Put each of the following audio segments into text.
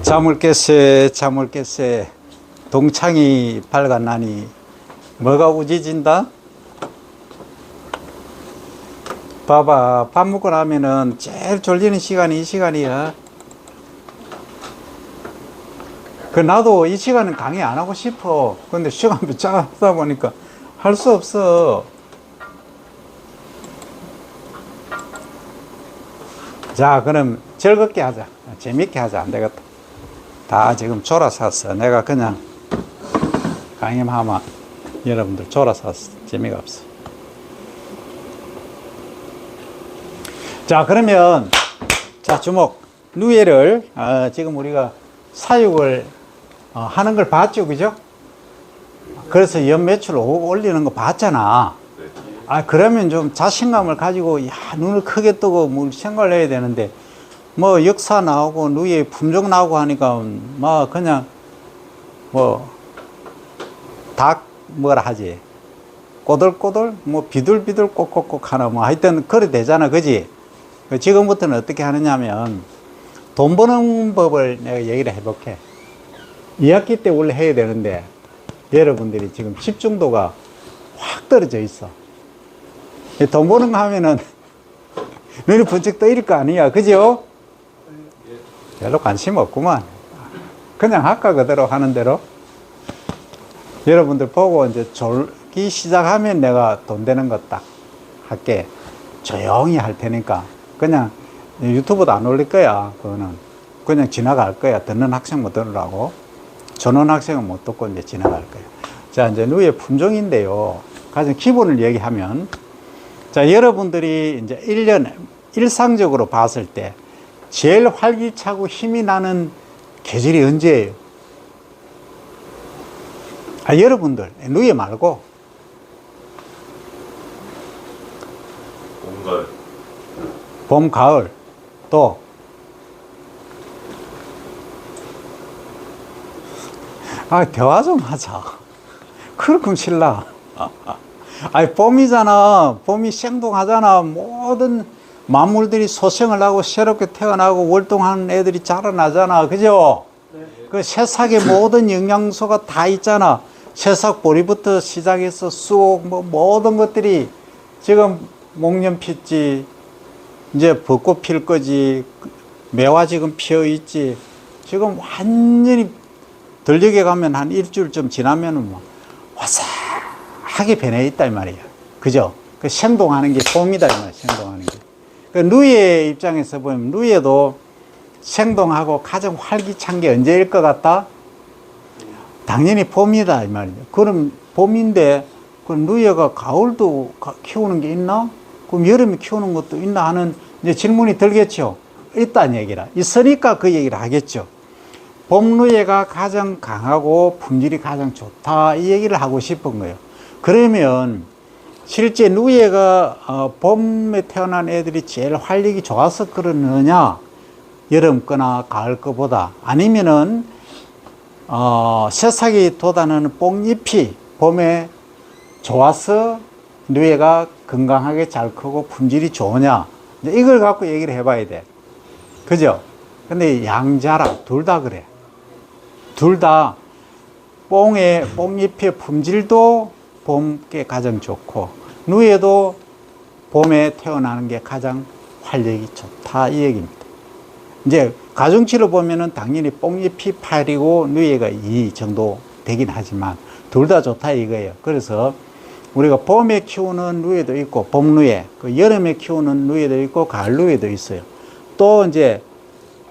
잠을 깼세 잠을 깼세 동창이 밝아나니 뭐가 우지진다? 봐봐, 밥 먹고 나면은 제일 졸리는 시간이 이 시간이야. 나도 이 시간은 강의 안 하고 싶어. 근데 시간도 짜다 보니까 할 수 없어. 자, 그럼 즐겁게 하자. 재밌게 하자. 안 되겠다. 다 지금 졸아샀어. 내가 그냥 강의하면 여러분들 졸아샀어. 재미가 없어. 자, 그러면 자, 주목. 누에를 지금 우리가 사육을 하는 걸 봤죠, 그죠? 그래서 연 매출 올리는 거 봤잖아. 그러면 좀 자신감을 가지고 눈을 크게 뜨고 뭘 생각을 해야 되는데, 뭐 역사 나오고 누에 품종 나오고 하니까 막 그냥 뭐 닭 뭐라 하지, 꼬들꼬들 뭐 비둘비둘 꼭꼭꼭 하나 뭐 하여튼 그래 되잖아, 그지? 지금부터는 어떻게 하느냐면 돈 버는 법을 내가 얘기를 해볼게. 2학기 때 원래 해야 되는데 여러분들이 지금 집중도가 확 떨어져 있어. 돈 버는 거 하면은 눈이 번쩍 떠일 거 아니야, 그죠? 별로 관심 없구만. 그냥 할까 그대로 하는 대로. 여러분들 보고 이제 졸기 시작하면 내가 돈 되는 거 딱 할게. 조용히 할 테니까 그냥 유튜브도 안 올릴 거야. 그거는 그냥 지나갈 거야. 듣는 학생 못 들으라고. 전원 학생은 못 듣고 이제 지나갈 거야. 자, 이제 누의 품종인데요. 가장 기본을 얘기하면, 자, 여러분들이 이제 1년 일상적으로 봤을 때 제일 활기차고 힘이 나는 계절이 언제예요? 여러분들 누에 말고 봄, 가을. 봄, 가을. 또 대화 좀 하자. 그렇게 신나. 봄이잖아. 봄이 생동하잖아. 모든 만물들이 소생을 하고 새롭게 태어나고 월동하는 애들이 자라나잖아, 그죠? 네. 그 새싹의 모든 영양소가 다 있잖아. 새싹 보리부터 시작해서 쑥 뭐 모든 것들이 지금 목련 폈지, 이제 벚꽃 필 거지, 매화 지금 피어 있지. 지금 완전히 들녘에 가면 한 일주일쯤 지나면은 뭐 화사하게 변해 있다 이 말이야, 그죠? 그 생동하는 게 봄이다 이 말이야. 생동하는 게. 그 누이의 입장에서 보면 누이도 생동하고 가장 활기찬 게 언제일 것 같다? 당연히 봄이다 이 말이죠. 그럼 봄인데 그럼 누이가 가을도 키우는 게 있나? 그럼 여름에 키우는 것도 있나 하는 이제 질문이 들겠죠. 있다는 얘기라. 있으니까 그 얘기를 하겠죠. 봄 누에가 가장 강하고 품질이 가장 좋다 이 얘기를 하고 싶은 거예요. 그러면 실제 누에가 봄에 태어난 애들이 제일 활력이 좋아서 그러느냐, 여름 거나 가을 거보다, 아니면은 새싹이 돋아나는 뽕잎이 봄에 좋아서 누에가 건강하게 잘 크고 품질이 좋으냐, 이걸 갖고 얘기를 해봐야 돼, 그죠? 근데 양자라 둘 다 그래. 둘 다 뽕잎의 품질도 봄께 가장 좋고 누에도 봄에 태어나는 게 가장 활력이 좋다 이 얘기입니다. 이제 가중치로 보면은 당연히 뽕잎이 8이고 누에가 2 정도 되긴 하지만 둘 다 좋다 이거예요. 그래서 우리가 봄에 키우는 누에도 있고 봄 누에, 그 여름에 키우는 누에도 있고 가을 누에도 있어요. 또 이제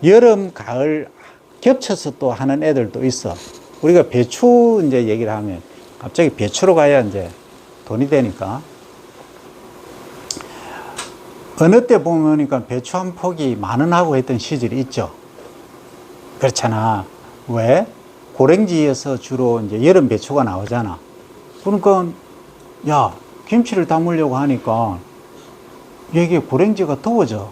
여름 가을 겹쳐서 또 하는 애들도 있어. 우리가 배추 이제 얘기를 하면 갑자기 배추로 가야 이제 돈이 되니까. 어느 때 보니까 배추 한 폭이 10,000원 하고 했던 시절이 있죠. 그렇잖아. 왜? 고랭지에서 주로 이제 여름 배추가 나오잖아. 그러니까 야, 김치를 담으려고 하니까 여기에 고랭지가 더워져.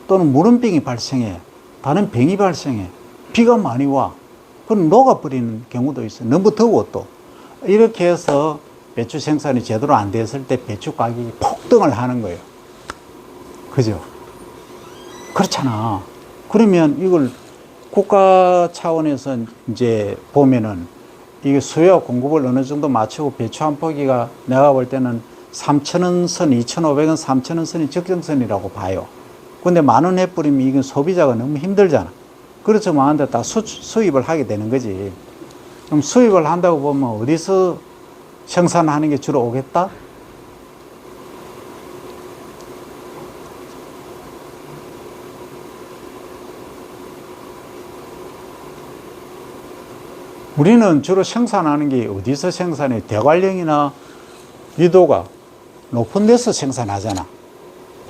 또는 무름병이 발생해. 다른 병이 발생해. 비가 많이 와. 그럼 녹아버리는 경우도 있어. 너무 더워 또. 이렇게 해서 배추 생산이 제대로 안 됐을 때 배추 가격이 폭등을 하는 거예요. 그죠? 그렇잖아. 그러면 이걸 국가 차원에서 이제 보면은 이게 수요와 공급을 어느 정도 맞추고 배추 한 포기가 내가 볼 때는 3,000원 선, 2,500원, 3,000원 선이 적정선이라고 봐요. 근데 10,000원 해버리면 이건 소비자가 너무 힘들잖아. 그렇죠. 많은데 다 수입을 하게 되는 거지. 그럼 수입을 한다고 보면 어디서 생산하는 게 주로 오겠다? 우리는 주로 생산하는 게 어디서 생산해? 대관령이나 위도가 높은 데서 생산하잖아.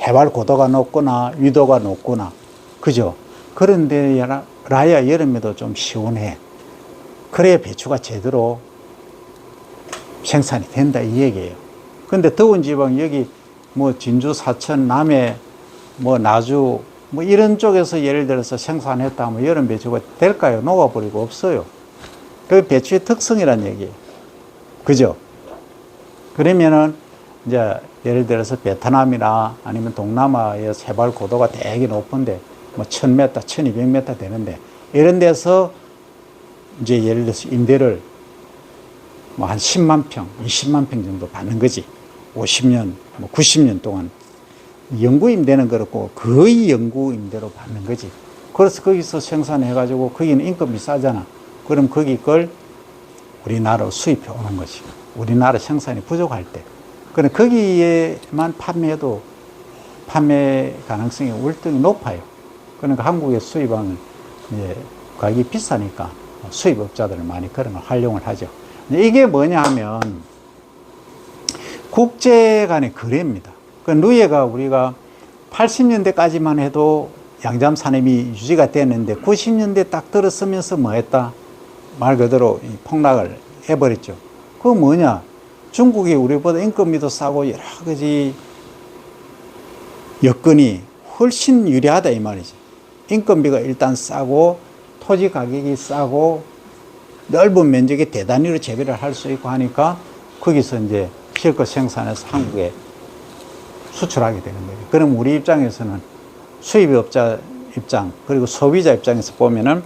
해발 고도가 높거나 위도가 높거나. 그죠? 그런데 라야 여름에도 좀 시원해. 그래야 배추가 제대로 생산이 된다 이 얘기예요. 근데 더운 지방 여기 뭐 진주, 사천, 남해, 뭐 나주 뭐 이런 쪽에서 예를 들어서 생산했다 하면 여름 배추가 될까요? 녹아버리고 없어요. 그 배추의 특성이란 얘기예요. 그죠? 그러면은 이제 예를 들어서 베트남이나 아니면 동남아의 해발 고도가 되게 높은데 뭐 1000m, 1200m 되는데 이런 데서 이제 예를 들어서 임대를 뭐 한 10만 평, 20만 평 정도 받는 거지. 50년, 뭐 90년 동안. 영구 임대는 그렇고 거의 영구 임대로 받는 거지. 그래서 거기서 생산해가지고 거기는 인건비 싸잖아. 그럼 거기 걸 우리나라로 수입해 오는 거지. 우리나라 생산이 부족할 때. 그럼 거기에만 판매해도 판매 가능성이 월등히 높아요. 그러니까 한국에 수입하면 이제 가격이 비싸니까 수입업자들은 많이 그런 걸 활용을 하죠. 이게 뭐냐 하면 국제 간의 거래입니다. 그 누에가 우리가 80년대까지만 해도 양잠 산업이 유지가 됐는데 90년대 딱 들어서면서 뭐 했다? 말 그대로 폭락을 해버렸죠. 그거 뭐냐? 중국이 우리보다 인건비도 싸고 여러 가지 여건이 훨씬 유리하다 이 말이지. 인건비가 일단 싸고 토지 가격이 싸고 넓은 면적에 대단위로 재배를 할 수 있고 하니까 거기서 이제 실컷 생산해서 한국에 수출하게 되는 거예요. 그럼 우리 입장에서는 수입업자 입장 그리고 소비자 입장에서 보면은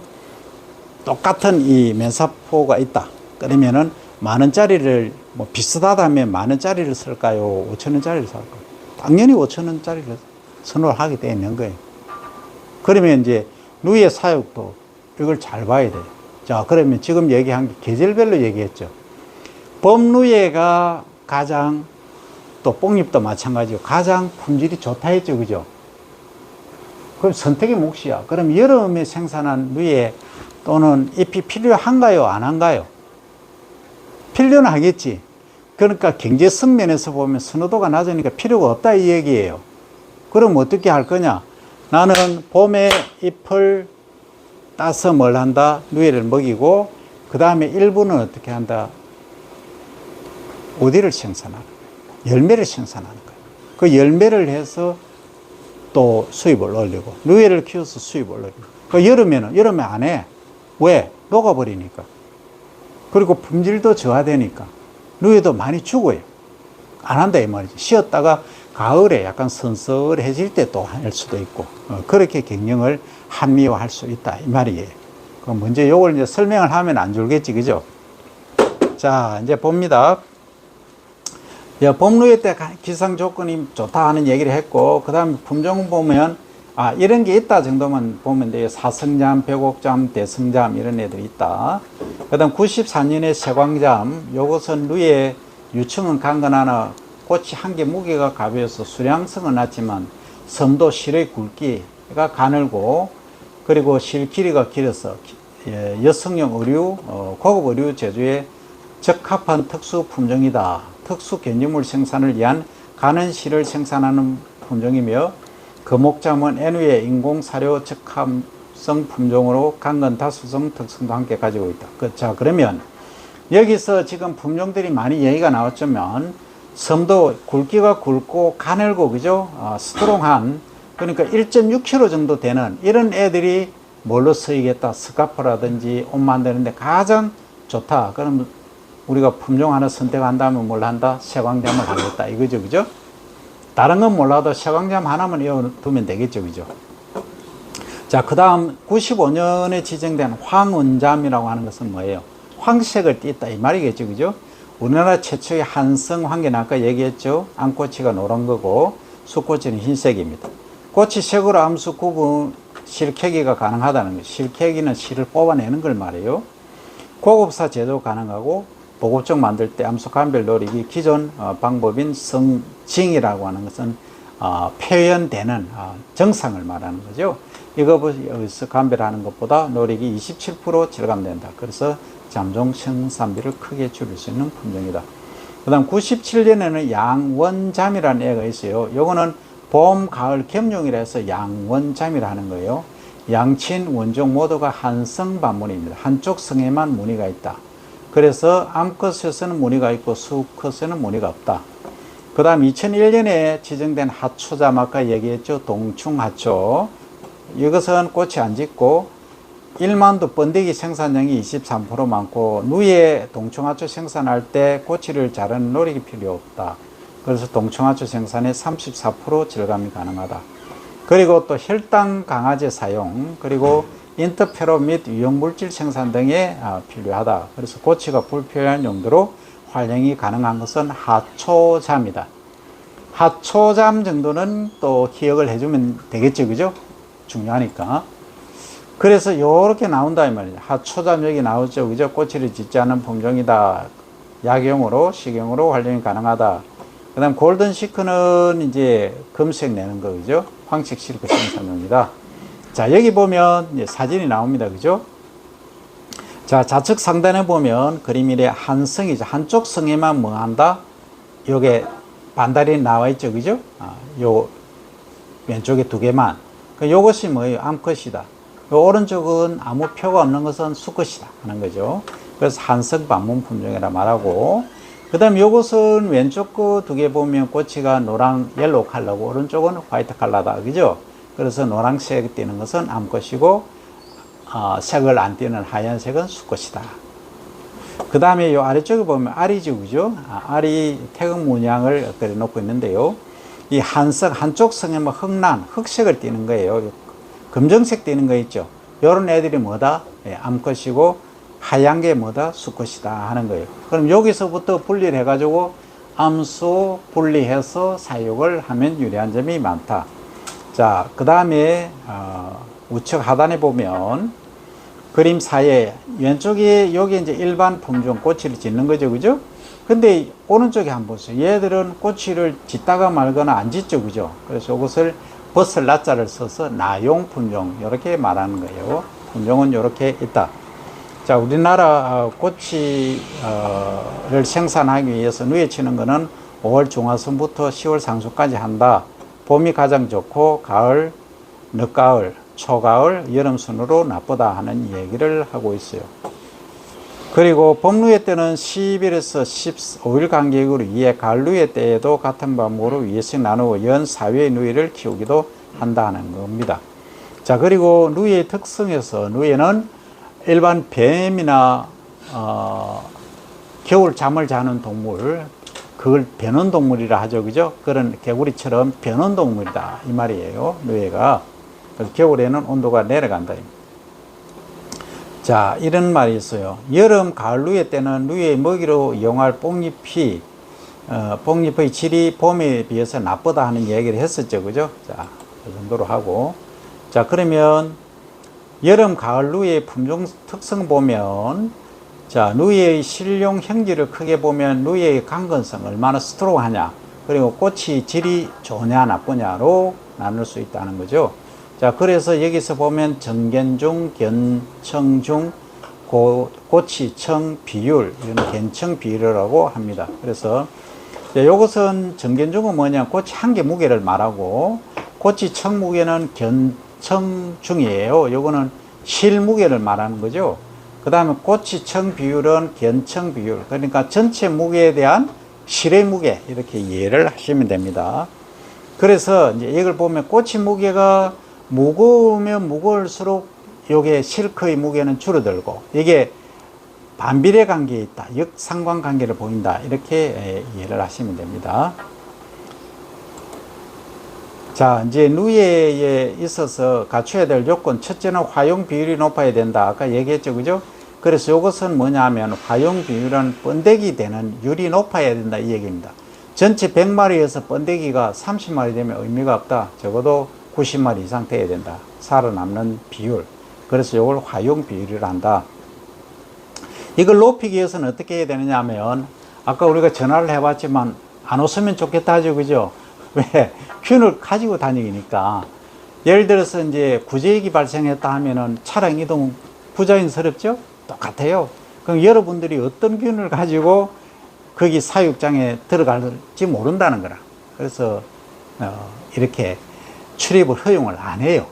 똑같은 이 면사포가 있다. 그러면은 10,000원짜리를 뭐 비슷하다면 10,000원짜리를 쓸까요? 5,000원짜리를 살까요? 당연히 5,000원짜리를 선호를 하게 되어 있는 거예요. 그러면 이제 누에 사육도 이걸 잘 봐야 돼요. 자, 그러면 지금 얘기한 게 계절별로 얘기했죠. 봄누에가 가장 또 뽕잎도 마찬가지고 가장 품질이 좋다 했죠. 그죠? 그럼 선택의 몫이야. 그럼 여름에 생산한 누에 또는 잎이 필요한가요? 안 한가요? 필요는 하겠지. 그러니까 경제성 면에서 보면 선호도가 낮으니까 필요가 없다 이 얘기예요. 그럼 어떻게 할 거냐? 나는 봄에 잎을 따서 뭘 한다? 누에를 먹이고 그 다음에 일부는 어떻게 한다? 어디를 생산하는 거예요? 열매를 생산하는 거예요. 그 열매를 해서 또 수입을 올리고 누에를 키워서 수입을 올리고 그 여름에 안 해. 왜? 녹아버리니까. 그리고 품질도 저하되니까 누에도 많이 죽어요. 안 한다 이 말이지. 쉬었다가 가을에 약간 선선해질 때 또 할 수도 있고 그렇게 경영을 합리화할 수 있다 이 말이에요. 그럼 먼저 요걸 이제 설명을 하면 안 줄겠지, 그죠? 자, 이제 봅니다. 봄누에 때 기상 조건이 좋다 하는 얘기를 했고, 그 다음에 품종 보면 이런 게 있다 정도만 보면 돼요. 사성잠, 백옥잠, 대성잠 이런 애들이 있다. 그 다음 94년에 세광잠, 요것은 누에 유충은 강건하나 꽃이 한 개 무게가 가벼워서 수량성은 낮지만 섬도 실의 굵기가 가늘고 그리고 실 길이가 길어서 여성용 의류, 고급 의류 제조에 적합한 특수 품종이다. 특수 견주물 생산을 위한 가는 실을 생산하는 품종이며 거목잠은 N위의 인공 사료 적합성 품종으로 강건 다수성 특성도 함께 가지고 있다. 자, 그러면 여기서 지금 품종들이 많이 얘기가 나왔지만 섬도 굵기가 굵고 가늘고 그죠? 스트롱한 그러니까 1.6kg 정도 되는 이런 애들이 뭘로 쓰이겠다? 스카프라든지 옷 만드는데 가장 좋다. 그럼 우리가 품종 하나 선택한다면 뭘 한다? 세광잠을 하겠다. 이거죠. 그죠? 다른 건 몰라도 세광잠 하나만 외워두면 되겠죠. 그죠? 자, 그 다음 95년에 지정된 황운잠이라고 하는 것은 뭐예요? 황색을 띠었다 이 말이겠죠, 그죠? 우리나라 최초의 한성 황계는 아까 얘기했죠. 암꽃이가 노란 거고 수꽃은 흰색입니다. 꽃이 색으로 암수 구분 실캐기가 가능하다는 거예요. 실캐기는 실을 뽑아내는 걸 말해요. 고급사 제조 가능하고 보급종 만들 때 암수 감별 노력이 기존 방법인 성징이라고 하는 것은 표현되는 정상을 말하는 거죠. 이것을 감별하는 것보다 노력이 27% 절감된다. 그래서 잠정 생산비를 크게 줄일 수 있는 품종이다. 그 다음 97년에는 양원잠이라는 애가 있어요. 요거는 봄, 가을 겸용이라 해서 양원잠이라 하는 거예요. 양친, 원종 모두가 한성 반문입니다. 한쪽 성에만 무늬가 있다. 그래서 암컷에서는 무늬가 있고 수컷에는 무늬가 없다. 그 다음 2001년에 지정된 하초잠 아까 얘기했죠. 동충하초. 이것은 꽃이 안 짙고 1만두 번데기 생산량이 23% 많고 누에 동충하초 생산할 때 꼬치를 자르는 노력이 필요 없다. 그래서 동충하초 생산에 34% 절감이 가능하다. 그리고 또 혈당 강화제 사용, 그리고 인터페로 및 유용물질 생산 등에 필요하다. 그래서 꼬치가 불필요한 용도로 활용이 가능한 것은 하초잠이다. 하초잠 정도는 또 기억을 해주면 되겠죠, 그죠? 중요하니까. 그래서 이렇게 나온다 이 말이죠. 하초잠 여기 나오죠, 그죠? 꼬치를 짓지 않는 품종이다. 약용으로, 식용으로 활용이 가능하다. 그 다음 골든 시크는 이제 금색 내는 거, 그죠? 황색 시크 생산용이다. 자, 여기 보면 이제 사진이 나옵니다, 그죠? 자, 좌측 상단에 보면 그림일에 한성이죠. 한쪽 성에만 뭐 한다? 요게 반달이 나와 있죠, 그죠? 요 왼쪽에 두 개만. 요것이 뭐예요? 암컷이다. 요 오른쪽은 아무 표가 없는 것은 수컷이다 하는 거죠. 그래서 한성 반문 품종이라 말하고, 그 다음 요것은 왼쪽 거 두 개 보면 꼬치가 노랑 옐로우 컬러고 오른쪽은 화이트 컬러다, 그죠? 그래서 노란색 띄는 것은 암컷이고 색을 안 띄는 하얀색은 수컷이다. 그 다음에 요 아래쪽에 보면 알이죠, 그죠? 알이 태극 문양을 그려 놓고 있는데요. 이 한석, 한쪽 성에 뭐 흑란, 흑색을 띄는 거예요. 검정색 띄는 거 있죠. 요런 애들이 뭐다? 암컷이고 하얀 게 뭐다? 수컷이다 하는 거예요. 그럼 여기서부터 분리를 해가지고 암수 분리해서 사육을 하면 유리한 점이 많다. 자, 그 다음에 우측 하단에 보면 그림 사이에 왼쪽에 여기 이제 일반 품종 꼬치를 짓는 거죠, 그죠? 근데 오른쪽에 한번 보세요. 얘들은 꼬치를 짓다가 말거나 안 짓죠, 그죠? 그래서 이것을 벗을 나자를 써서 나용 품종 이렇게 말하는 거예요. 품종은 이렇게 있다. 자, 우리나라 꼬치를 생산하기 위해서 누에 치는 거는 5월 중하순부터 10월 상순까지 한다. 봄이 가장 좋고 가을, 늦가을, 초가을, 여름 순으로 나쁘다 하는 얘기를 하고 있어요. 그리고 봄누에 때는 10일에서 15일 간격으로 2회, 가을 누에 때에도 같은 방법으로 2회씩 나누고 연 4회의 누이를 키우기도 한다는 겁니다. 자, 그리고 누이의 특성에서 누이는 일반 뱀이나 겨울 잠을 자는 동물, 그걸 변온동물이라 하죠, 그죠? 그런 개구리처럼 변온동물이다 이 말이에요, 누에가. 겨울에는 온도가 내려간다. 자, 이런 말이 있어요. 여름, 가을 누에 때는 누에의 먹이로 이용할 뽕잎의 질이 봄에 비해서 나쁘다 하는 얘기를 했었죠, 그죠? 자, 그 정도로 하고. 자, 그러면 여름, 가을 누에의 품종 특성 보면, 자, 누에의 실용 형질을 크게 보면 누에의 강건성, 얼마나 스트롱하냐, 그리고 꽃이 질이 좋냐 나쁘냐로 나눌 수 있다는 거죠. 자, 그래서 여기서 보면 정견중, 견청중, 꽃이 청 비율, 이런 견청 비율이라고 합니다. 그래서 이것은 정견중은 뭐냐, 꽃이 한 개 무게를 말하고, 꽃이 청 무게는 견청중이에요. 요거는 실 무게를 말하는 거죠. 그 다음에 꽃이 청 비율은 견청 비율, 그러니까 전체 무게에 대한 실의 무게, 이렇게 이해를 하시면 됩니다. 그래서 이제 이걸 보면 꽃이 무게가 무거우면 무거울수록 요게 실크의 무게는 줄어들고, 이게 반비례 관계에 있다, 역상관 관계를 보인다, 이렇게 이해를 하시면 됩니다. 자, 이제 누에에 있어서 갖춰야 될 요건, 첫째는 화용 비율이 높아야 된다. 아까 얘기했죠, 그죠? 그래서 이것은 뭐냐 하면 화용 비율은 번데기 되는 율이 높아야 된다, 이 얘기입니다. 전체 100마리에서 번데기가 30마리 되면 의미가 없다. 적어도 90마리 이상 돼야 된다. 살아남는 비율. 그래서 이걸 화용 비율이라 한다. 이걸 높이기 위해서는 어떻게 해야 되느냐 하면, 아까 우리가 전화를 해봤지만 안 웃으면 좋겠다 하죠, 그죠? 왜? 균을 가지고 다니니까. 예를 들어서 이제 구제액이 발생했다 하면은 차량 이동 부자연스럽죠? 똑같아요. 그럼 여러분들이 어떤 균을 가지고 거기 사육장에 들어갈지 모른다는 거라. 그래서 이렇게 출입을 허용을 안 해요.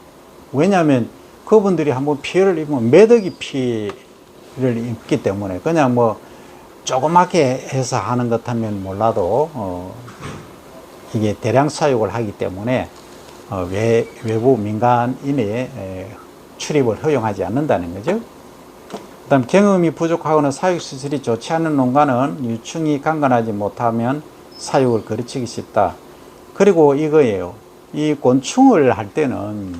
왜냐하면 그분들이 한번 피해를 입으면 매덕이 피해를 입기 때문에 그냥 뭐 조그맣게 해서 하는 것 하면 몰라도 이게 대량 사육을 하기 때문에 외부 민간인의 출입을 허용하지 않는다는 거죠. 그 다음 경험이 부족하거나 사육시설이 좋지 않은 농가는 유충이 강간하지 못하면 사육을 거르치기 쉽다. 그리고 이거예요. 이 곤충을 할 때는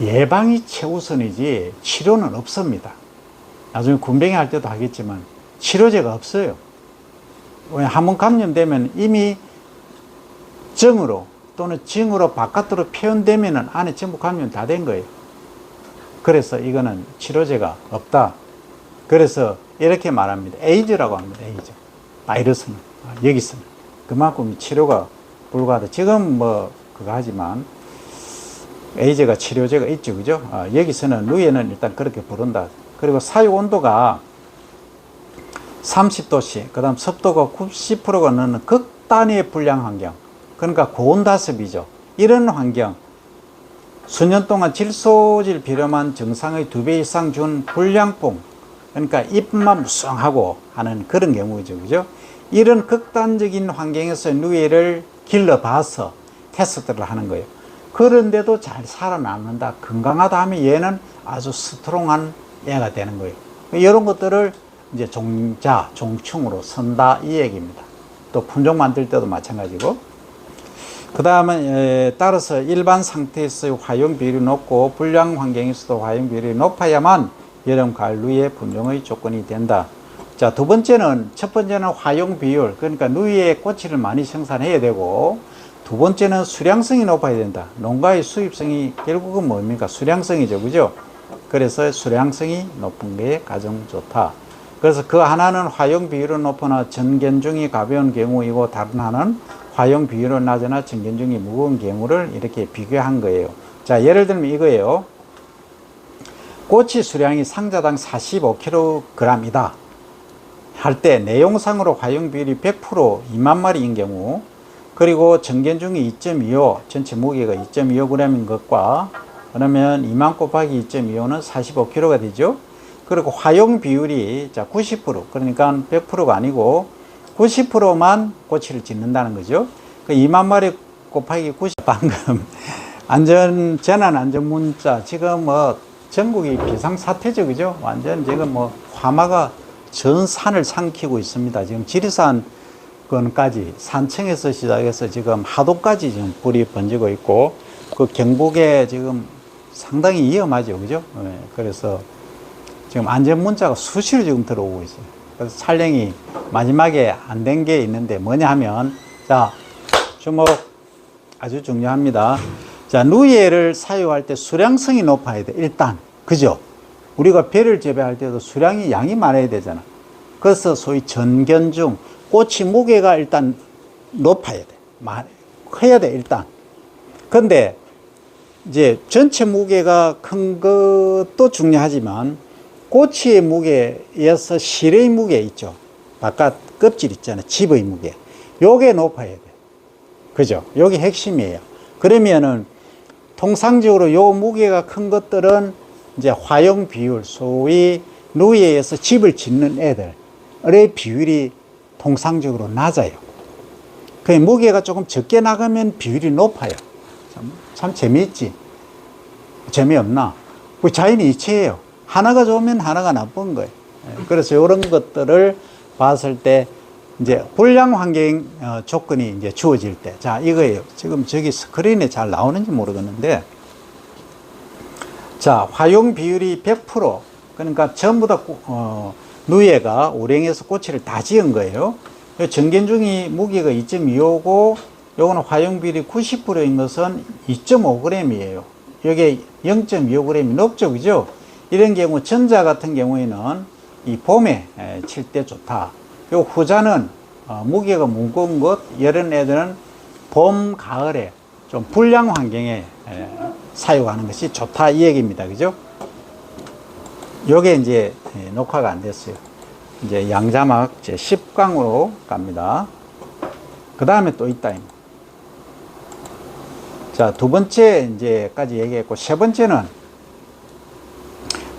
예방이 최우선이지 치료는 없습니다. 나중에 군뱅이 할 때도 하겠지만 치료제가 없어요. 한번 감염되면 이미 정으로 또는 징으로 바깥으로 표현되면 안에 전부 감염 다 된 거예요. 그래서 이거는 치료제가 없다. 그래서 이렇게 말합니다. 에이즈라고 합니다. 에이즈. 바이러스는. 여기서는. 그만큼 치료가 불가하다. 지금 뭐 그거 하지만 에이즈가 치료제가 있죠. 그죠? 여기서는 누에는 일단 그렇게 부른다. 그리고 사육 온도가 30도씨, 그 다음 습도가 90%가 넘는 극단의 불량 환경. 그러니까 고온다습이죠. 이런 환경. 수년 동안 질소질 비료만 정상의 2배 이상 준 불량풍. 그러니까 잎만 무성하고 하는 그런 경우죠. 그죠? 이런 극단적인 환경에서 누에를 길러봐서 테스트를 하는 거예요. 그런데도 잘 살아남는다. 건강하다 하면 얘는 아주 스트롱한 애가 되는 거예요. 이런 것들을 이제 종충으로 선다 이 얘기입니다. 또 품종 만들 때도 마찬가지고. 그 다음에 따라서 일반 상태에서 화용 비율이 높고 불량 환경에서도 화용 비율이 높아야만 여름 가을 누에 품종의 조건이 된다. 자, 두 번째는, 첫 번째는 화용 비율, 그러니까 누이의 꼬치를 많이 생산해야 되고, 두 번째는 수량성이 높아야 된다. 농가의 수입성이 결국은 뭡니까? 수량성이죠, 그죠? 그래서 수량성이 높은 게 가장 좋다. 그래서 그 하나는 화용 비율은 높으나 전견중이 가벼운 경우이고, 다른 하나는 화용 비율은 낮으나 전견중이 무거운 경우를 이렇게 비교한 거예요. 자, 예를 들면 이거예요. 꼬치 수량이 상자당 45kg이다 할 때 내용상으로 화용 비율이 100% 2만 마리인 경우, 그리고 전견중이 2.25, 전체 무게가 2.25g인 것과, 그러면 2만 곱하기 2.25는 45kg가 되죠. 그리고 화용 비율이 자 90%, 그러니까 100%가 아니고 90%만 꼬치를 짓는다는 거죠. 그 2만 마리 곱하기 90, 방금 재난 안전 문자, 지금 뭐 전국이 비상사태죠, 그죠? 완전 지금 뭐 화마가 전 산을 삼키고 있습니다. 지금 지리산 건까지 산청에서 시작해서 지금 하도까지 지금 불이 번지고 있고, 그 경북에 지금 상당히 위험하죠, 그죠? 네, 그래서 지금 안전 문자가 수시로 지금 들어오고 있어요. 그래서 촬영이 마지막에 안 된 게 있는데 뭐냐 하면, 자, 주목 아주 중요합니다. 자, 누에를 사육할 때 수량성이 높아야 돼, 일단. 그죠? 우리가 배를 재배할 때도 수량이 양이 많아야 되잖아. 그래서 소위 전견중, 꼬치 무게가 일단 높아야 돼. 커야 돼, 일단. 근데 이제 전체 무게가 큰 것도 중요하지만 꼬치의 무게에서 실의 무게 있죠. 바깥 껍질 있잖아요. 집의 무게. 요게 높아야 돼. 그죠? 요게 핵심이에요. 그러면은 통상적으로 요 무게가 큰 것들은 이제 화용 비율, 소위 누에에서 집을 짓는 애들의 비율이 통상적으로 낮아요. 그 무게가 조금 적게 나가면 비율이 높아요. 참 재미있지? 재미없나? 그 자연이 이치예요. 하나가 좋으면 하나가 나쁜 거예요. 그래서 이런 것들을 봤을 때 이제 불량 환경 조건이 이제 주어질 때, 자, 이거예요. 지금 저기 스크린에 잘 나오는지 모르겠는데, 자, 화용 비율이 100%, 그러니까 전부 다 누에가 오랭에서 꼬치를 다 지은 거예요. 정견중이 무게가 2.25고, 요거는 화용 비율이 90%인 것은 2.5g이에요. 이게 0.25g이 높죠, 그죠? 이런 경우 전자 같은 경우에는 이 봄에 칠 때 좋다. 요 후자는 무게가 무거운 것, 이런 애들은 봄, 가을에 좀 불량 환경에 사용하는 것이 좋다 이 얘기입니다. 그죠? 요게 이제 녹화가 안 됐어요. 이제 양자막 제 10강으로 갑니다. 그 다음에 또 있다. 자, 두 번째 이제까지 얘기했고, 세 번째는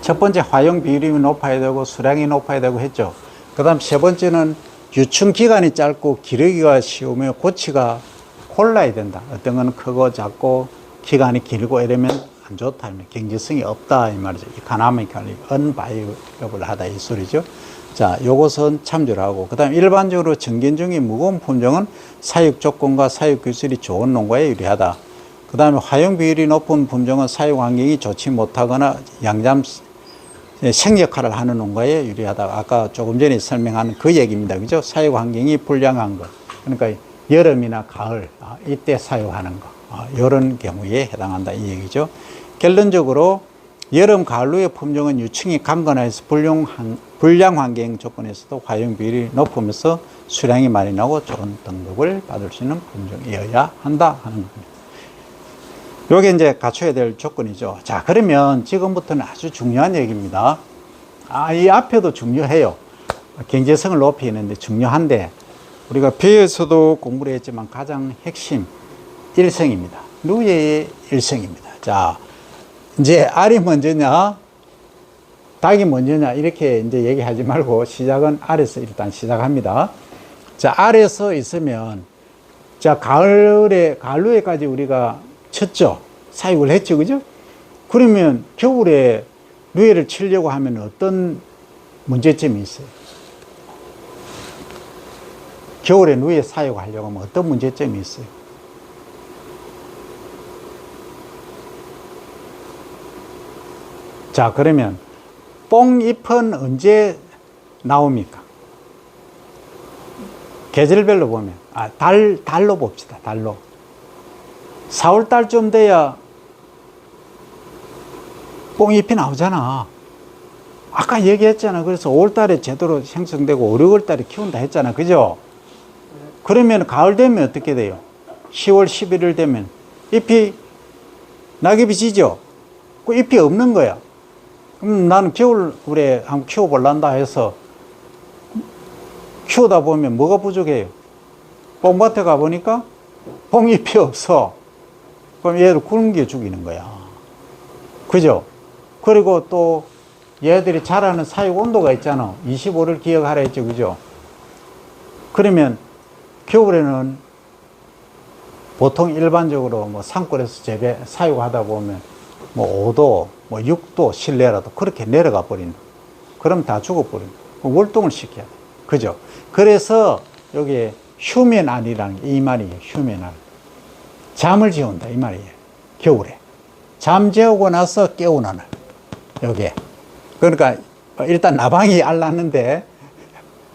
첫 번째 화용 비율이 높아야 되고 수량이 높아야 되고 했죠. 그 다음 세 번째는 유충 기간이 짧고 기르기가 쉬우며 고치가 골라야 된다. 어떤 건 크고 작고 기간이 길고 이러면 안 좋다. 경제성이 없다. 이 말이죠. 이카나미컬리 언바이어블 하다 이 소리죠. 자, 요것은 참조를 하고, 그 다음 일반적으로 정견중이 무거운 품종은 사육 조건과 사육 기술이 좋은 농가에 유리하다. 그 다음에 화용 비율이 높은 품종은 사육 환경이 좋지 못하거나 양잠 생역할을 하는 농가에 유리하다. 아까 조금 전에 설명한 그 얘기입니다. 그죠? 사육 환경이 불량한 것. 그러니까 여름이나 가을, 이때 사육하는 것. 이런 경우에 해당한다. 이 얘기죠. 결론적으로 여름, 가을류의 품종은 유충이 강건해서 불량 환경 조건에서도 화용 비율이 높으면서 수량이 많이 나고 좋은 등급을 받을 수 있는 품종이어야 한다 하는 겁니다. 요게 이제 갖춰야 될 조건이죠. 자, 그러면 지금부터는 아주 중요한 얘기입니다. 이 앞에도 중요해요. 경제성을 높이는데 중요한데, 우리가 배에서도 공부를 했지만 가장 핵심 일성입니다. 누에의 일성입니다. 자, 이제 알이 먼저냐, 닭이 먼저냐, 이렇게 이제 얘기하지 말고 시작은 알에서 일단 시작합니다. 자, 알에서 있으면, 자, 가을루에까지 우리가 쳤죠. 사육을 했죠. 그죠? 그러면 겨울에 누에를 치려고 하면 어떤 문제점이 있어요? 겨울에 누에 사육하려고 하면 어떤 문제점이 있어요? 자, 그러면 뽕잎은 언제 나옵니까? 계절별로 보면, 달로 봅시다. 달로. 4월달쯤 돼야 뽕잎이 나오잖아. 아까 얘기했잖아. 그래서 5월달에 제대로 생성되고 5, 6월달에 키운다 했잖아. 그죠? 그러면 가을 되면 어떻게 돼요? 10월, 11월 되면 낙엽이 지죠? 그 잎이 없는 거야. 그럼 나는 겨울에 한번 키워볼란다 해서 키우다 보면 뭐가 부족해요? 뽕밭에 가보니까 뽕잎이 없어. 그럼 얘를 굶겨 죽이는 거야. 그죠? 그리고 또 얘들이 자라는 사육 온도가 있잖아. 25를 기억하라 했죠. 그죠? 그러면 겨울에는 보통 일반적으로 뭐 산골에서 사육하다 보면 뭐 5도, 뭐 6도 실내라도 그렇게 내려가 버린다. 그럼 다 죽어버린다. 월동을 시켜야 돼. 그죠? 그래서 여기 휴면안이라는 게 이 말이에요. 휴면안. 잠을 재운다 이 말이에요. 겨울에 잠 재우고 나서 깨우는 날 여기에. 그러니까 일단 나방이 알 났는데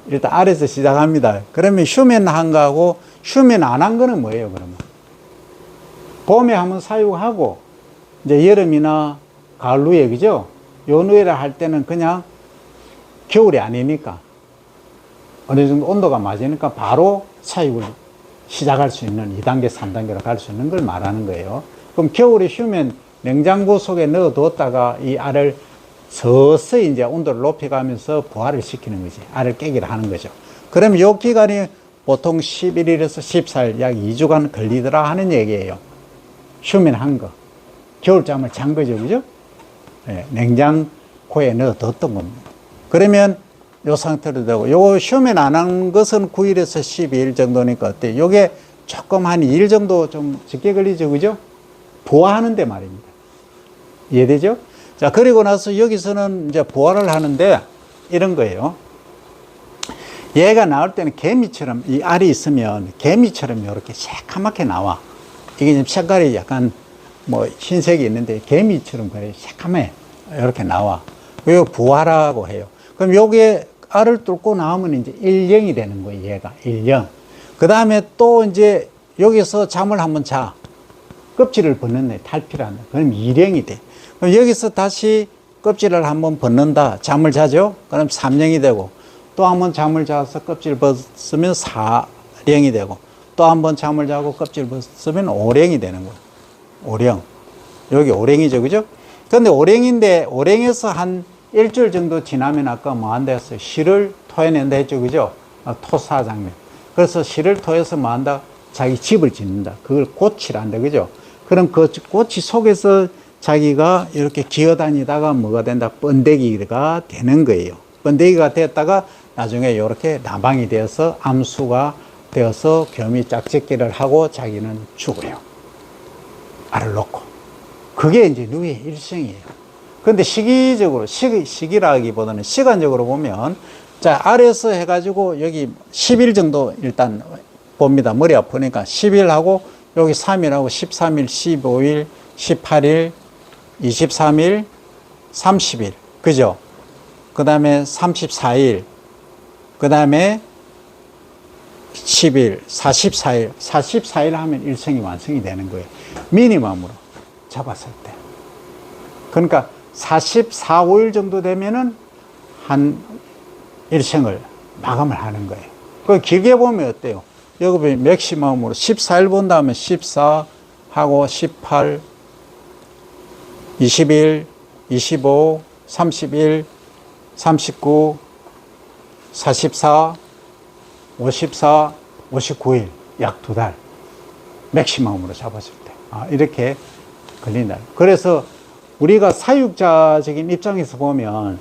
일단 아래서 시작합니다. 그러면 휴면한 거하고 휴면 안 한 거는 뭐예요? 그러면 봄에 한번 사육하고 이제 여름이나 가을 후에, 그죠? 요 누에를 할 때는 그냥 겨울이 아니니까 어느 정도 온도가 맞으니까 바로 사육을 시작할 수 있는 2단계, 3단계로 갈 수 있는 걸 말하는 거예요. 그럼 겨울에 쉬면 냉장고 속에 넣어뒀다가 이 알을 서서히 이제 온도를 높여가면서 부화를 시키는 거지. 알을 깨기를 하는 거죠. 그러면 요 기간이 보통 11일에서 14일, 약 2주간 걸리더라 하는 얘기예요. 휴면한 거. 겨울잠을 잔 거죠. 그죠? 네, 냉장고에 넣어뒀던 겁니다. 그러면 요 상태로 되고, 요 휴면 안 한 것은 9일에서 12일 정도니까 어때요? 요게 조금 한 2일 정도 좀 적게 걸리죠. 그죠? 부화하는데 말입니다. 이해되죠? 자, 그리고 나서 여기서는 이제 부화를 하는데 이런 거예요. 얘가 나올 때는 개미처럼, 이 알이 있으면 개미처럼 이렇게 새카맣게 나와. 이게 지금 색깔이 약간 뭐 흰색이 있는데 개미처럼 그래 새카매 이렇게 나와. 이거 부화라고 해요. 그럼 요게 알을 뚫고 나오면 이제 일령이 되는 거예요. 얘가 일령. 그 다음에 또 이제 여기서 잠을 한번 자. 껍질을 벗는 애 탈피란다. 그럼 일령이 돼. 그럼 여기서 다시 껍질을 한번 벗는다. 잠을 자죠. 그럼 삼령이 되고 또 한번 잠을 자서 껍질 벗으면 사령이 되고 또 한번 잠을 자고 껍질 벗으면 오령이 되는 거예요. 오령. 여기 오령이죠. 그죠? 근데 오령인데 오령에서 한 일주일 정도 지나면 아까 뭐 한다 했어요. 실을 토해낸다 했죠. 그죠? 토사장면. 그래서 실을 토해서 뭐 한다? 자기 집을 짓는다. 그걸 고치란다. 그죠? 그럼 그 고치 속에서 자기가 이렇게 기어다니다가 뭐가 된다? 번데기가 되는 거예요. 번데기가 됐다가 나중에 이렇게 나방이 되어서 암수가 되어서 겸이 짝짓기를 하고 자기는 죽어요. 알을 놓고. 그게 이제 누이의 일생이에요. 근데 시기적으로, 시기라기보다는 시간적으로 보면, 자, 알에서 해가지고 여기 10일 정도 일단 봅니다. 머리 아프니까 10일하고 여기 3일하고 13일, 15일, 18일, 23일, 30일. 그죠? 그 다음에 34일. 그 다음에 10일, 44일. 44일 하면 일생이 완성이 되는 거예요. 미니멈으로 잡았을 때. 그러니까 44, 5일 정도 되면은 한 일생을 마감을 하는 거예요. 그 길게 보면 어때요? 여기 맥시멈으로 14일 본 다음에 14 하고 18, 21, 25, 31, 39, 44, 54, 59일, 약 2달. 맥시멈으로 잡았을 때. 이렇게 걸린다. 그래서 우리가 사육자적인 입장에서 보면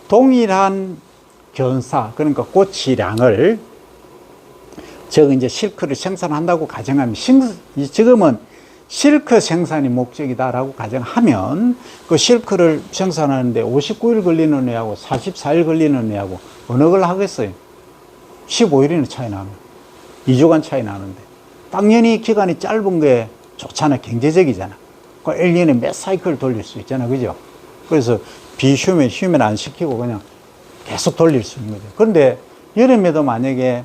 동일한 견사, 그러니까 고치량을 이제 실크를 생산한다고 가정하면, 지금은 실크 생산이 목적이다라고 가정하면 그 실크를 생산하는데 59일 걸리는 애하고 44일 걸리는 애하고 어느 걸 하겠어요? 15일이나 차이 나면. 2주간 차이 나는데. 당연히 기간이 짧은 게 좋잖아. 경제적이잖아. 그 1년에 몇 사이클 돌릴 수 있잖아. 그죠? 그래서 휴면 안 시키고 그냥 계속 돌릴 수 있는 거죠. 그런데 여름에도 만약에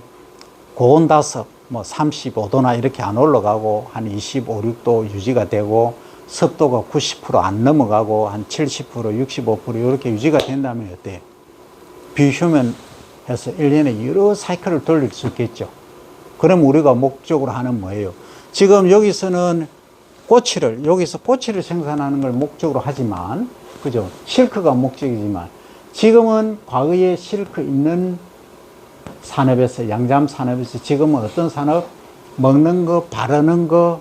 고온다습, 뭐 35도나 이렇게 안 올라가고 한 25, 6도 유지가 되고 습도가 90% 안 넘어가고 한 70%, 65% 이렇게 유지가 된다면 어때요? 비휴면 해서 1년에 여러 사이클을 돌릴 수 있겠죠. 그럼 우리가 목적으로 하는 뭐예요? 지금 여기서는 여기서 꼬치를 생산하는 걸 목적으로 하지만, 그죠? 실크가 목적이지만, 지금은 과거에 실크 있는 산업에서, 양잠 산업에서 지금은 어떤 산업? 먹는 거, 바르는 거,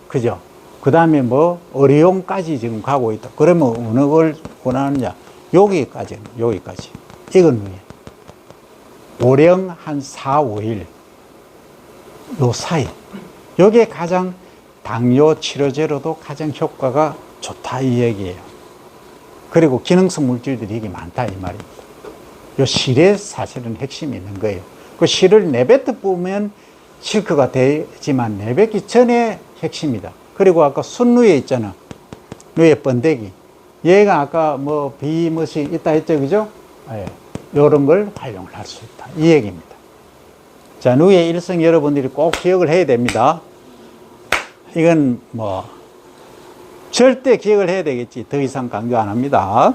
그죠? 그 다음에 뭐, 의료용까지 지금 가고 있다. 그러면 어느 걸 원하느냐? 여기까지. 이건 왜? 오령 한 4, 5일. 요 사이. 요게 가장 당뇨 치료제로도 가장 효과가 좋다 이 얘기예요. 그리고 기능성 물질들이 이게 많다 이 말입니다. 요 실에 사실은 핵심이 있는 거예요. 그 실을 내뱉어 보면 실크가 되지만 내뱉기 전에 핵심이다. 그리고 아까 순누에 있잖아. 누에 번데기. 얘가 아까 뭐 비멋이 있다 했죠, 그죠? 예. 요런 걸 활용을 할 수 있다. 이 얘기입니다. 자, 누의 일성 여러분들이 꼭 기억을 해야 됩니다. 이건 뭐 절대 기억을 해야 되겠지. 더 이상 강조 안 합니다.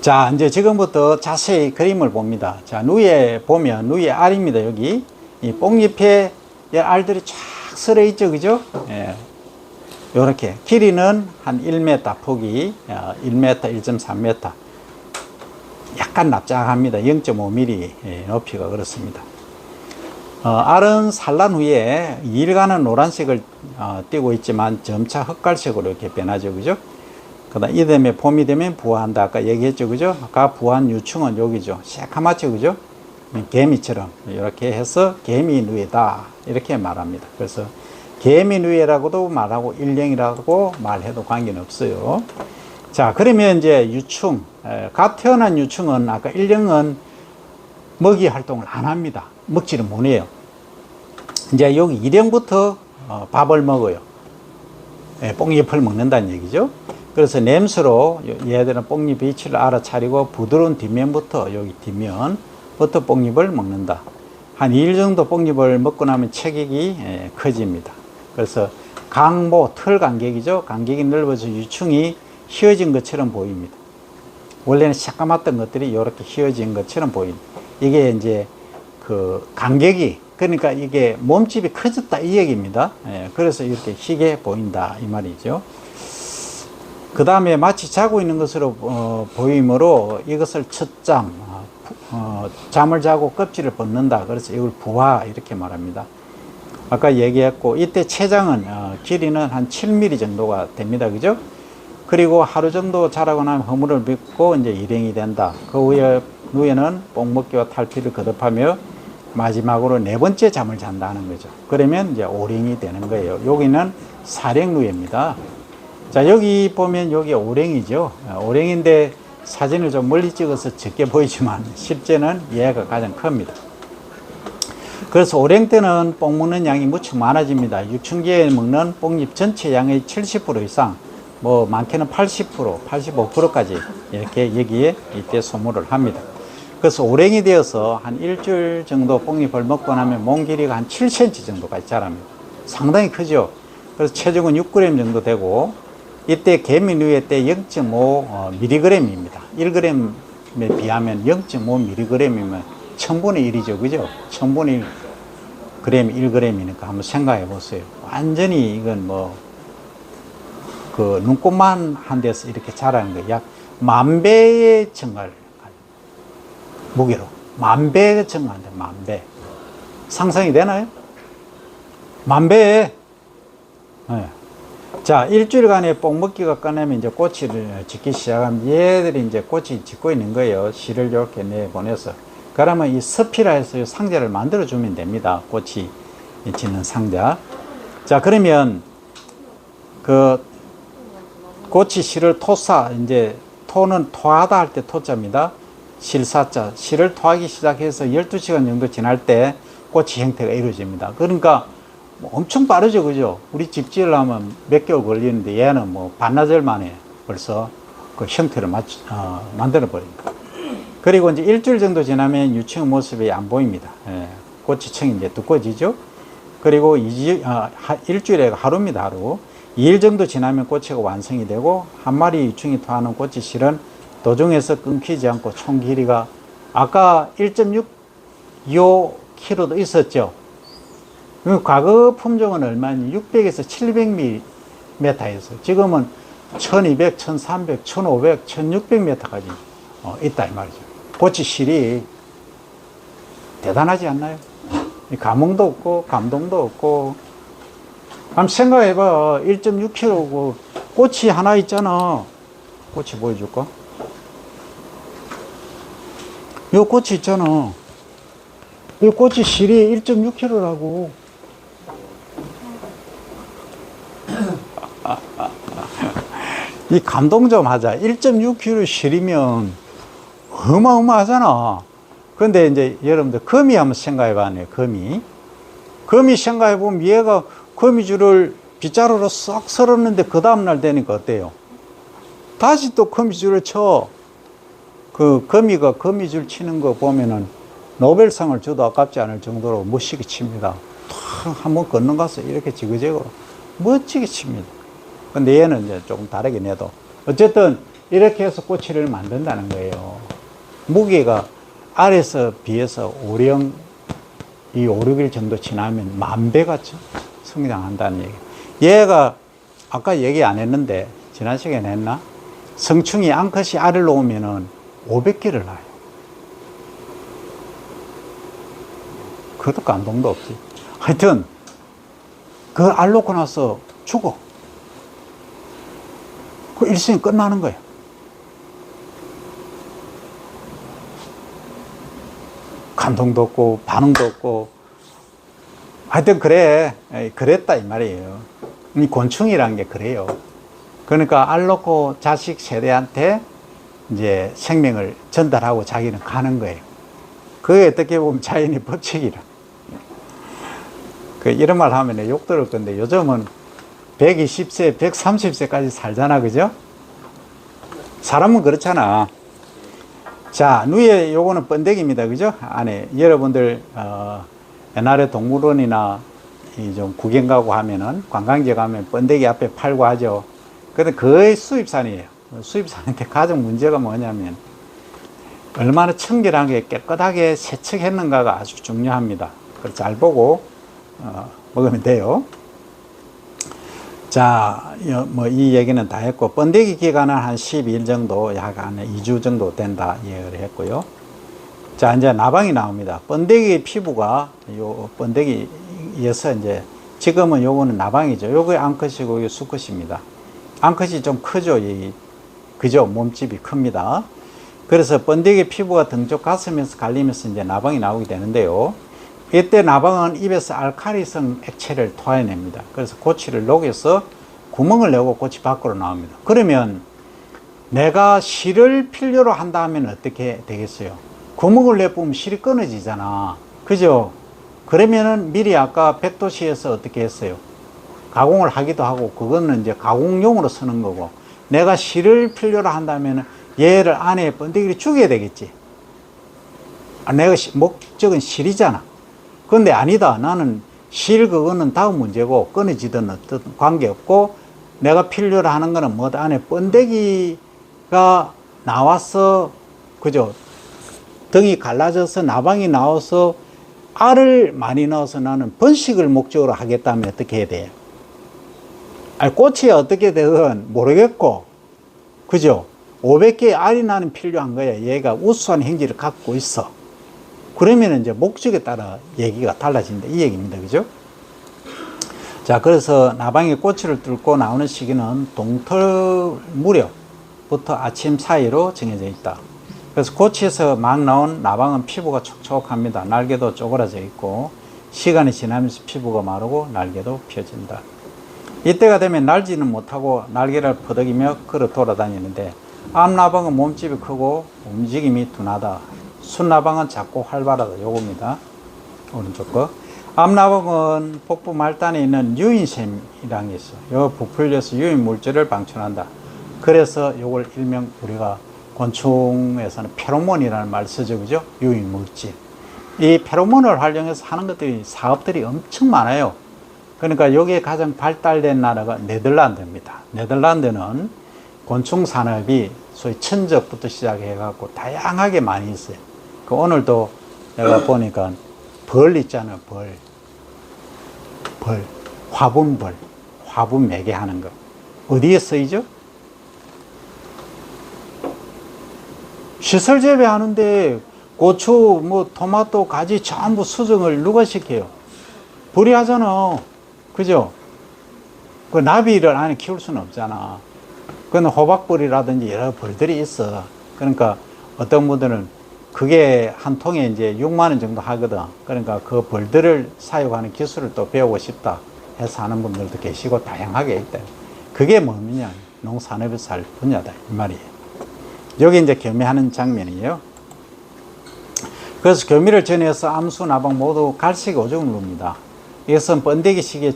자, 이제 지금부터 자세히 그림을 봅니다. 자, 누에 보면 누에 알입니다. 여기 이 뽕잎에 알들이 쫙 설어 있죠, 그죠? 예. 요렇게 길이는 한 1m, 폭이 1m, 1.3m. 약간 납작합니다. 0.5mm 높이가 그렇습니다. 알은 산란 후에 일간은 노란색을 띠고 있지만 점차 흑갈색으로 이렇게 변하죠. 그죠? 그 다음 이듬해 봄이 되면 부화한다. 아까 얘기했죠. 그죠? 아까 부화한 유충은 여기죠. 새카맣죠. 그죠? 개미처럼 이렇게 해서 개미누에다 이렇게 말합니다. 그래서 개미누에라고도 말하고 일령이라고 말해도 관계는 없어요. 자, 그러면 이제 유충, 갓 태어난 유충은 아까 1년은 먹이 활동을 안 합니다. 먹지를 못해요. 이제 여기 2년부터 밥을 먹어요. 뽕잎을 먹는다는 얘기죠. 그래서 냄새로 얘들은 뽕잎 위치를 알아차리고 부드러운 뒷면부터 여기 뒷면부터 뽕잎을 먹는다. 한 2일 정도 뽕잎을 먹고 나면 체격이 커집니다. 그래서 강모, 털 간격이죠. 간격이 넓어서 유충이 휘어진 것처럼 보입니다. 원래는 새까맣던 것들이 이렇게 휘어진 것처럼 보입니다. 이게 이제 그 간격이, 그러니까 이게 몸집이 커졌다 이 얘기입니다. 그래서 이렇게 희게 보인다 이 말이죠. 그 다음에 마치 자고 있는 것으로 보이므로 이것을 첫잠, 잠을 자고 껍질을 벗는다. 그래서 이걸 부화 이렇게 말합니다. 아까 얘기했고 이때 체장은 길이는 한 7mm 정도가 됩니다. 그죠? 그리고 하루 정도 자라고 나면 허물을 빚고 이제 일행이 된다. 그 후에는 뽕먹기와 탈피를 거듭하며 마지막으로 4번째 잠을 잔다는 거죠. 그러면 이제 오랭이 되는 거예요. 여기는 사령루입니다. 자, 여기 보면 여기 오랭이죠. 오랭인데 사진을 좀 멀리 찍어서 적게 보이지만 실제는 얘가 가장 큽니다. 그래서 오랭 때는 뽕 먹는 양이 무척 많아집니다. 유충기에 먹는 뽕잎 전체 양의 70% 이상, 뭐 많게는 80%, 85%까지 이렇게 여기에 이때 소모를 합니다. 그래서 오랭이 되어서 한 일주일 정도 뽕잎을 먹고 나면 몸 길이가 한 7cm 정도까지 자랍니다. 상당히 크죠. 그래서 체중은 6g 정도 되고 이때 개미누에 때 0.5mg입니다. 1g에 비하면 0.5mg이면 1000분의 1이죠. 그죠? 1000분의 1g, 1g이니까 한번 생각해 보세요. 완전히 이건 뭐, 그 눈곱만 한 데서 이렇게 자라는 거예요. 약 10,000배의 증가를, 무게로. 10,000배가 증가한다, 10,000배. 상상이 되나요? 10,000배. 네. 자, 일주일간의 뽕먹기가 끝나면 이제 꼬치를 짓기 시작하면 얘들이 이제 꼬치 짓고 있는 거예요. 실을 이렇게 내보내서. 그러면 이 스피라 해서 이 상자를 만들어 주면 됩니다. 꼬치 짓는 상자. 자, 그러면 그 꼬치 실을 토사, 이제 토는 토하다 할 때 토자입니다. 실사자, 실을 토하기 시작해서 12시간 정도 지날 때 꼬치 형태가 이루어집니다. 그러니까 엄청 빠르죠, 그죠? 우리 집 지으려면 몇 개월 걸리는데 얘는 뭐 반나절 만에 벌써 그 형태를 만들어 버립니다. 그리고 이제 일주일 정도 지나면 유충의 모습이 안 보입니다. 꼬치층이 이제 두꺼워지죠. 그리고 일주일에 하루입니다, 하루. 2일 정도 지나면 꼬치가 완성이 되고 한 마리 유충이 토하는 꼬치 실은 도중에서 끊기지 않고 총 길이가 아까 1.6kg도 있었죠. 과거 품종은 얼마니? 600에서 700m였어. 지금은 1200, 1300, 1500, 1600m까지 있다 이 말이죠. 꼬치실이 대단하지 않나요? 감흥도 없고 감동도 없고. 한번 생각해봐. 1.6kg 꼬치 하나 있잖아. 꼬치 보여줄까? 요 꼬치 있잖아. 요 꼬치 실이 1.6kg라고. 이 감동 좀 하자. 1.6kg 실이면 어마어마하잖아. 근데 이제 여러분들 거미 한번 생각해 봐요. 거미 생각해 보면 얘가 거미줄을 빗자루로 쏙 썰었는데 그 다음날 되니까 어때요? 다시 또 거미줄을 쳐. 그 거미가 거미줄 치는 거 보면은 노벨상을 줘도 아깝지 않을 정도로 멋지게 칩니다. 한번 걷는 가서 이렇게 지그재그로 멋지게 칩니다. 근데 얘는 이제 조금 다르긴 해도 어쨌든 이렇게 해서 꼬치를 만든다는 거예요. 무게가 알에서 비해서 이 5, 6일 정도 지나면 10,000배가 성장한다는 얘기. 얘가 아까 얘기 안 했는데 지난 시간에 했나? 성충이 암컷이 알을 놓으면은 500개를 낳아요. 그것도 감동도 없지. 하여튼 그 알 놓고 나서 죽어. 그 일생이 끝나는 거야. 감동도 없고 반응도 없고. 하여튼 그랬다 이 말이에요. 이 곤충이라는 게 그래요. 그러니까 알 놓고 자식 세대한테 이제 생명을 전달하고 자기는 가는 거예요. 그게 어떻게 보면 자연의 법칙이라. 이런 말 하면 욕 들을 건데 요즘은 120세, 130세까지 살잖아, 그죠? 사람은 그렇잖아. 자, 누에 요거는 번데기입니다, 그죠? 안에 여러분들 옛날에 동물원이나 좀 구경 가고 하면은 관광지 가면 번데기 앞에 팔고 하죠. 근데 거의 수입산이에요. 수입산인데 가장 문제가 뭐냐면 얼마나 청결하게 깨끗하게 세척했는가가 아주 중요합니다. 그걸 잘 보고 먹으면 돼요. 자, 뭐 이 얘기는 다 했고, 번데기 기간은 한 12일 정도, 약 한 2주 정도 된다 얘기를 했고요. 자, 이제 나방이 나옵니다. 번데기 피부가 요 번데기에서 이제 지금은 요거는 나방이죠. 요게 암컷이고 이게 수컷입니다. 암컷이 좀 크죠. 그죠? 몸집이 큽니다. 그래서 번데기 피부가 등쪽 가슴에서 갈리면서 이제 나방이 나오게 되는데요. 이때 나방은 입에서 알칼리성 액체를 토해냅니다. 그래서 고치를 녹여서 구멍을 내고 고치 밖으로 나옵니다. 그러면 내가 실을 필요로 한다 하면 어떻게 되겠어요? 구멍을 내보면 실이 끊어지잖아. 그죠? 그러면은 미리 아까 백도시에서 어떻게 했어요? 가공을 하기도 하고, 그거는 이제 가공용으로 쓰는 거고, 내가 실을 필요로 한다면 얘를 안에 번데기를 죽여야 되겠지. 내가 목적은 실이잖아. 근데 아니다. 나는 실 그거는 다음 문제고, 끊어지든 어떤 관계없고, 내가 필요로 하는 거는 뭐다? 안에 번데기가 나와서, 그죠? 등이 갈라져서 나방이 나와서 알을 많이 넣어서 나는 번식을 목적으로 하겠다면 어떻게 해야 돼요? 꽃이 어떻게 되든 모르겠고, 그죠? 500개의 알이 나는 필요한 거야. 얘가 우수한 행지를 갖고 있어. 그러면 이제 목적에 따라 얘기가 달라진다. 이 얘기입니다. 그죠? 자, 그래서 나방이 꼬치를 뚫고 나오는 시기는 동틀 무렵부터 아침 사이로 정해져 있다. 그래서 꼬치에서 막 나온 나방은 피부가 촉촉합니다. 날개도 쪼그라져 있고, 시간이 지나면서 피부가 마르고 날개도 펴진다. 이때가 되면 날지는 못하고 날개를 퍼덕이며 걸어 돌아다니는데, 암나방은 몸집이 크고 움직임이 둔하다. 순나방은 작고 활발하다. 요겁니다. 오른쪽 거. 암나방은 복부 말단에 있는 유인샘이라는 게 있어. 요 부풀려서 유인 물질을 방출한다. 그래서 요걸 일명 우리가 곤충에서는 페로몬이라는 말을 쓰죠. 그죠? 유인 물질. 이 페로몬을 활용해서 하는 것들이, 사업들이 엄청 많아요. 그러니까 여기에 가장 발달된 나라가 네덜란드입니다. 네덜란드는 곤충 산업이 소위 천적부터 시작해갖고 다양하게 많이 있어요. 오늘도 내가 보니까 벌 있잖아요. 화분벌, 화분 매개 하는 거. 어디에 쓰이죠? 시설 재배하는데 고추, 뭐 토마토, 가지 전부 수정을 누가 시켜요? 벌이 하잖아. 그죠? 그 나비를 안에 키울 수는 없잖아. 그건 호박벌이라든지 여러 벌들이 있어. 그러니까 어떤 분들은 그게 한 통에 이제 6만 원 정도 하거든. 그러니까 그 벌들을 사육하는 기술을 또 배우고 싶다 해서 하는 분들도 계시고 다양하게 있다. 그게 뭐냐? 농산업에서 할 분야다. 이 말이에요. 여기 이제 교미하는 장면이에요. 그래서 교미를 전해서 암수, 나방 모두 갈색 오줌을 눕니다. 이것은 번데기 시기에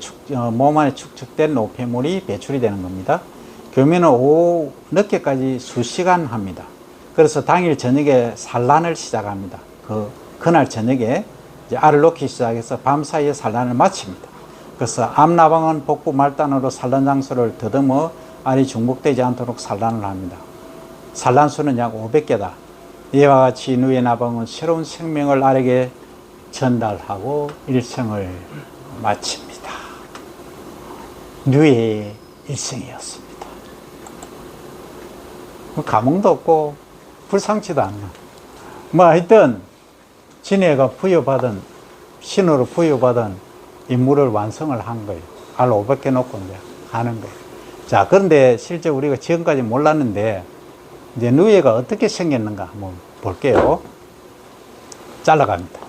몸 안에 축적된 노폐물이 배출이 되는 겁니다. 교미는 오후 늦게까지 수시간 합니다. 그래서 당일 저녁에 산란을 시작합니다. 그날 저녁에 이제 알을 놓기 시작해서 밤 사이에 산란을 마칩니다. 그래서 암나방은 복부 말단으로 산란 장소를 더듬어 알이 중복되지 않도록 산란을 합니다. 산란수는 약 500개다. 이와 같이 누에 나방은 새로운 생명을 알에게 전달하고 일생을 마칩니다. 누에의 일생이었습니다. 감흥도 없고 불상치도 않나. 뭐 하여튼 진해가 부여받은, 신으로 부여받은 임무를 완성을 한 거예요. 알 500개 놓고 이제 하는 거예요. 자, 그런데 실제 우리가 지금까지 몰랐는데 이제 누에가 어떻게 생겼는가 한번 볼게요. 잘라갑니다.